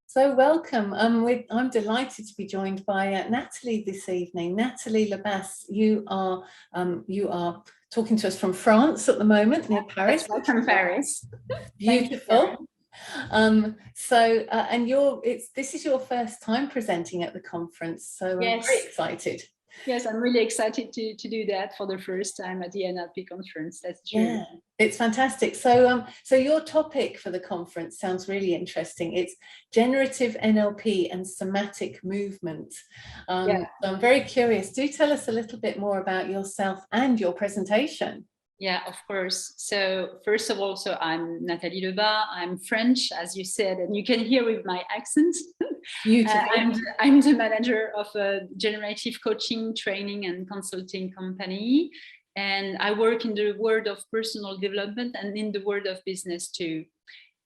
So welcome. I'm delighted to be joined by Nathalie this evening. Nathalie Lebas, you are talking to us from France at the moment, near Paris. That's right, from Paris. Beautiful. This is your first time presenting at the conference, so I'm very excited. Yes, I'm really excited to do that for the first time at the NLP conference. That's true. Yeah, it's fantastic. So your topic for the conference sounds really interesting. It's generative NLP and somatic movement. So I'm very curious. Do tell us a little bit more about yourself and your presentation. Yeah, of course. So first of all, I'm Nathalie Lebas. I'm French, as you said, and you can hear with my accent. Beautiful. I'm the manager of a generative coaching, training, and consulting company. And I work in the world of personal development and in the world of business too.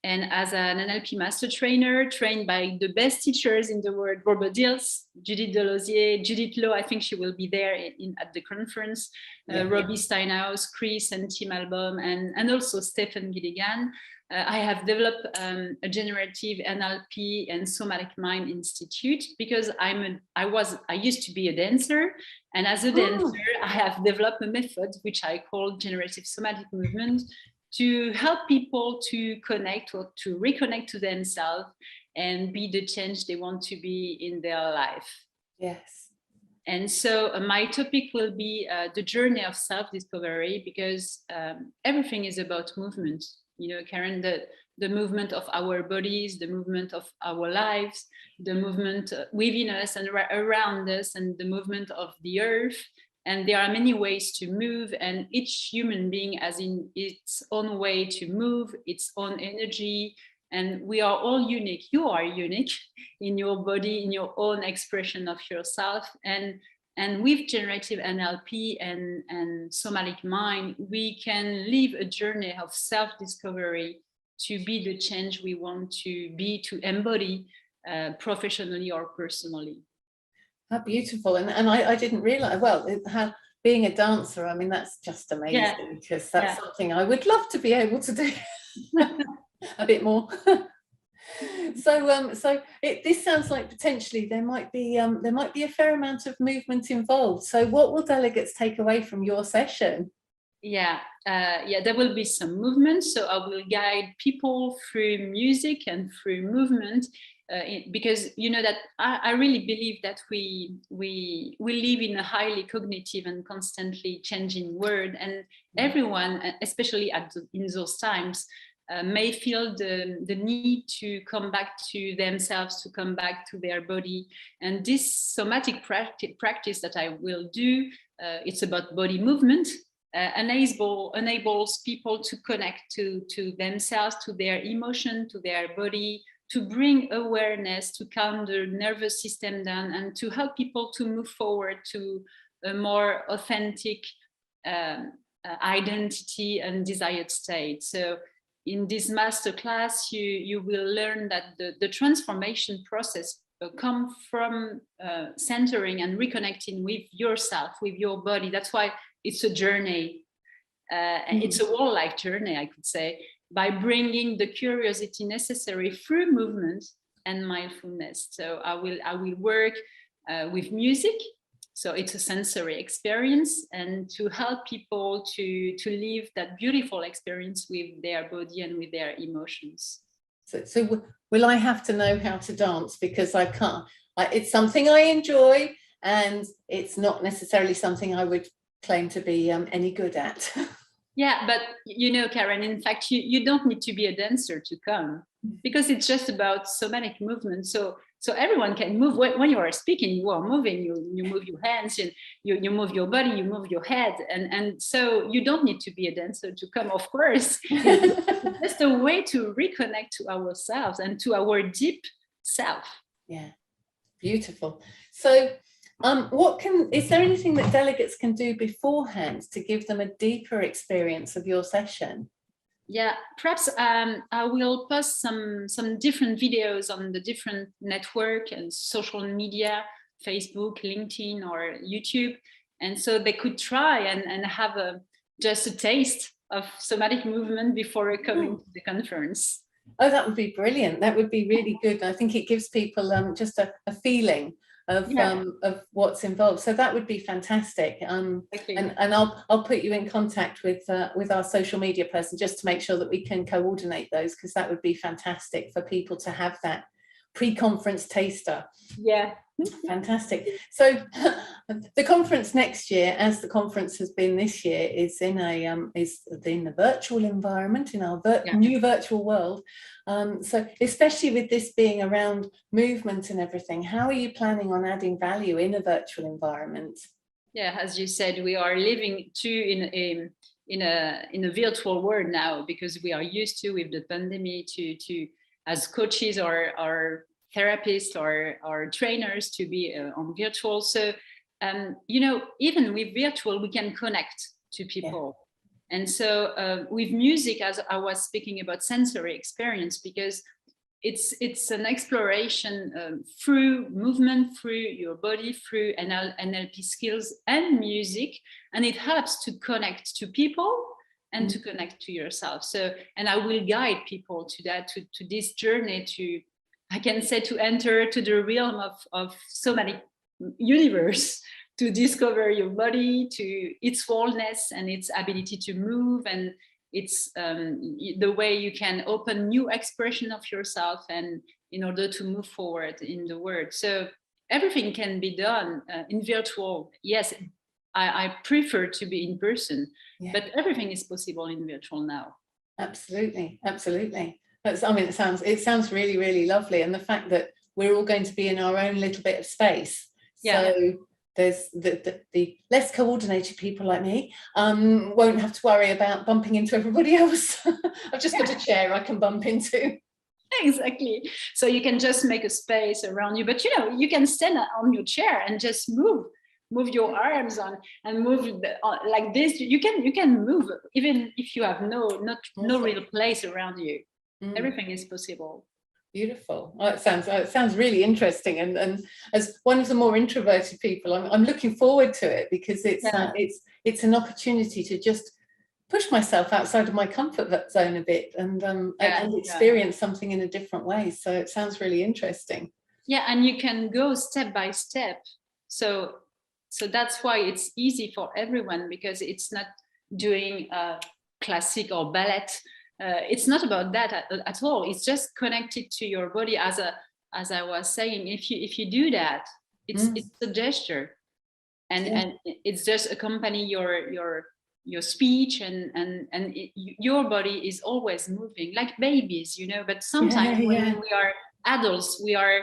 And as an NLP master trainer, trained by the best teachers in the world, Robert Dills, Judith Delosier, Judith Lowe, I think she will be there at the conference, Robbie Steinhaus, Chris and Tim Albom, and also Stephen Gilligan. I have developed a generative NLP and somatic mind institute because I used to be a dancer, and as a dancer, I have developed a method which I call generative somatic movement, to help people to connect or to reconnect to themselves and be the change they want to be in their life. Yes. And so my topic will be the journey of self-discovery, because everything is about movement. You know, Karen, the movement of our bodies, the movement of our lives, the movement within us and around us, and the movement of the earth. And there are many ways to move, and each human being has in its own way to move, its own energy, and we are all unique. You are unique in your body, in your own expression of yourself. And with generative NLP and somatic mind, we can live a journey of self-discovery to be the change we want to be, to embody professionally or personally. How beautiful. And I didn't realize, how being a dancer, I mean, that's just amazing, because that's something I would love to be able to do a bit more. This sounds like potentially there might be a fair amount of movement involved. So what will delegates take away from your session? There will be some movement. So I will guide people through music and through movement. Because you know that I really believe that we live in a highly cognitive and constantly changing world, and everyone, especially in those times, may feel the need to come back to themselves, to come back to their body. And this somatic practice that I will do, it's about body movement, enables people to connect to themselves, to their emotion, to their body, to bring awareness, to calm the nervous system down, and to help people to move forward to a more authentic identity and desired state. So in this masterclass, you will learn that the transformation process comes from centering and reconnecting with yourself, with your body. That's why it's a journey. And it's a whole life journey, I could say, by bringing the curiosity necessary through movement and mindfulness. So I will work with music. So it's a sensory experience, and to help people to live that beautiful experience with their body and with their emotions. So will I have to know how to dance? Because I can't. It's something I enjoy, and it's not necessarily something I would claim to be any good at. Yeah, but you know, Karen, in fact, you don't need to be a dancer to come, because it's just about somatic movement. So everyone can move. When you are speaking, you are moving, you move your hands, and you move your body, you move your head. And so you don't need to be a dancer to come, of course. It's just a way to reconnect to ourselves and to our deep self. Yeah, beautiful. So is there anything that delegates can do beforehand to give them a deeper experience of your session? Yeah, perhaps I will post some different videos on the different network and social media, Facebook, LinkedIn, or YouTube. And so they could try and have just a taste of somatic movement before coming to the conference. Oh, that would be brilliant. That would be really good. I think it gives people just a feeling of what's involved. So that would be fantastic. Exactly. And I'll put you in contact with our social media person just to make sure that we can coordinate those, because that would be fantastic for people to have that pre-conference taster. Yeah. Fantastic. So the conference next year, as the conference has been this year, is in a virtual environment, in our new virtual world. So especially with this being around movement and everything, how are you planning on adding value in a virtual environment? Yeah, as you said, we are living in a virtual world now, because we are used to, with the pandemic, to as coaches or therapists or trainers, to be on virtual. So, even with virtual, we can connect to people. Yeah. And so with music, as I was speaking about sensory experience, because it's an exploration through movement, through your body, through NLP skills and music, and it helps to connect to people and to connect to yourself. So, and I will guide people to that, to this journey, I can say, to enter to the realm of somatic universe, to discover your body, to its wholeness and its ability to move, and it's the way you can open new expression of yourself, and in order to move forward in the world. So everything can be done in virtual. Yes, I prefer to be in person, but everything is possible in virtual now. Absolutely, absolutely. It sounds really, really lovely. And the fact that we're all going to be in our own little bit of space. So there's the less coordinated people like me won't have to worry about bumping into everybody else. I've just got a chair I can bump into. Exactly. So you can just make a space around you, but you can stand on your chair and just move your arms on and move like this. You can move even if you have no real place around you. Everything is possible. Beautiful. Well, it sounds really interesting, and as one of the more introverted people, I'm looking forward to it, because it's an opportunity to just push myself outside of my comfort zone a bit and experience something in a different way. So it sounds really interesting. Yeah, and you can go step by step. So that's why it's easy for everyone, because it's not doing classic or ballet. It's not about that at all. It's just connected to your body, as I was saying. If you do that, it's a gesture, and it's just accompany your speech, and your body is always moving like babies, But sometimes when we are adults, we are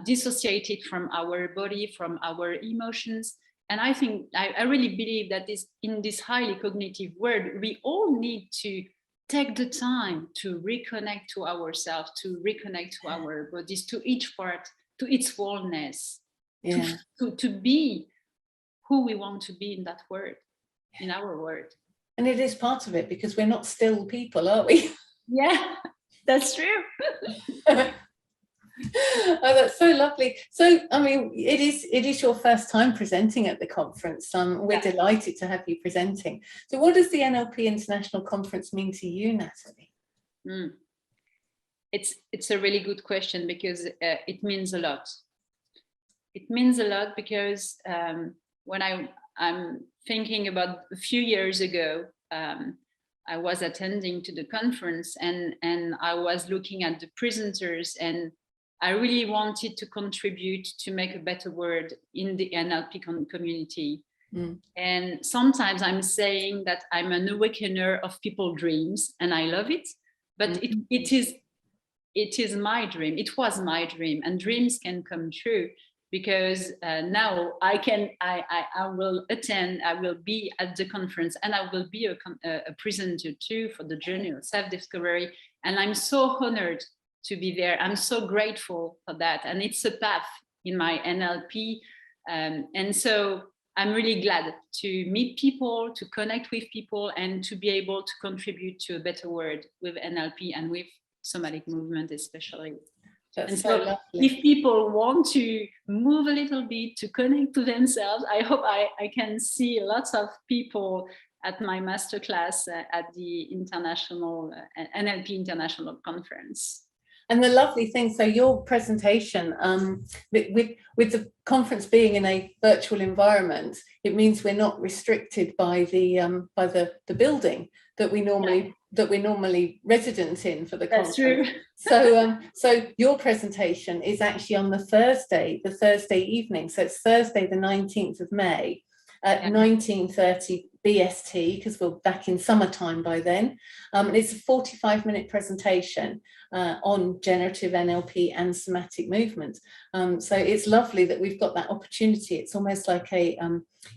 dissociated from our body, from our emotions. And I think I really believe that in this highly cognitive world, we all need to take the time to reconnect to ourselves, to reconnect to our bodies, to each part, to its wholeness, to be who we want to be in that world, in our world. And it is part of it, because we're not still people, are we? Yeah, that's true. Oh, that's so lovely. So, it is your first time presenting at the conference. We're delighted to have you presenting. So what does the NLP International Conference mean to you, Nathalie? It's a really good question, because it means a lot. It means a lot because when I'm thinking about a few years ago, I was attending to the conference, and I was looking at the presenters, and I really wanted to contribute to make a better world in the NLP community. And sometimes I'm saying that I'm an awakener of people's dreams, and I love it. But it is my dream. It was my dream, and dreams can come true, because now I will attend. I will be at the conference, and I will be a presenter too for the journey of self-discovery. And I'm so honored to be there. I'm so grateful for that. And it's a path in my NLP. And so I'm really glad to meet people, to connect with people, and to be able to contribute to a better world with NLP and with somatic movement especially. That's so lovely. If people want to move a little bit, to connect to themselves, I hope I can see lots of people at my masterclass at the international NLP International Conference. And the lovely thing, so your presentation, with the conference being in a virtual environment, it means we're not restricted by the building that we normally resident in for the conference. That's true. So your presentation is actually on the Thursday evening. So it's Thursday, the 19th of May at 19:30 BST, because we're back in summertime by then. And it's a 45-minute presentation on generative NLP and somatic movement. So it's lovely that we've got that opportunity. It's almost like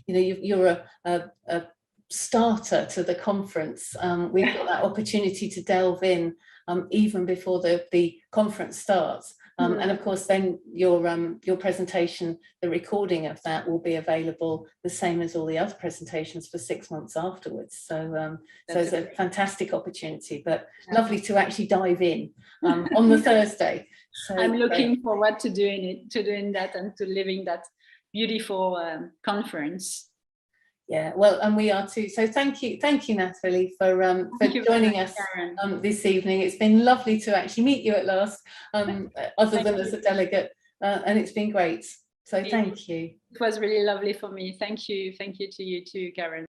you're a starter to the conference. We've got that opportunity to delve in even before the conference starts. And of course, then your presentation, the recording of that will be available the same as all the other presentations for 6 months afterwards. So it's a fantastic opportunity, but lovely to actually dive in on the Thursday. So I'm looking forward to doing that and to living that beautiful conference. Yeah, well, and we are too. So thank you, Nathalie, for joining us this evening. It's been lovely to actually meet you at last, other than as a delegate, and it's been great. So thank you. It was really lovely for me. Thank you to you too, Karen.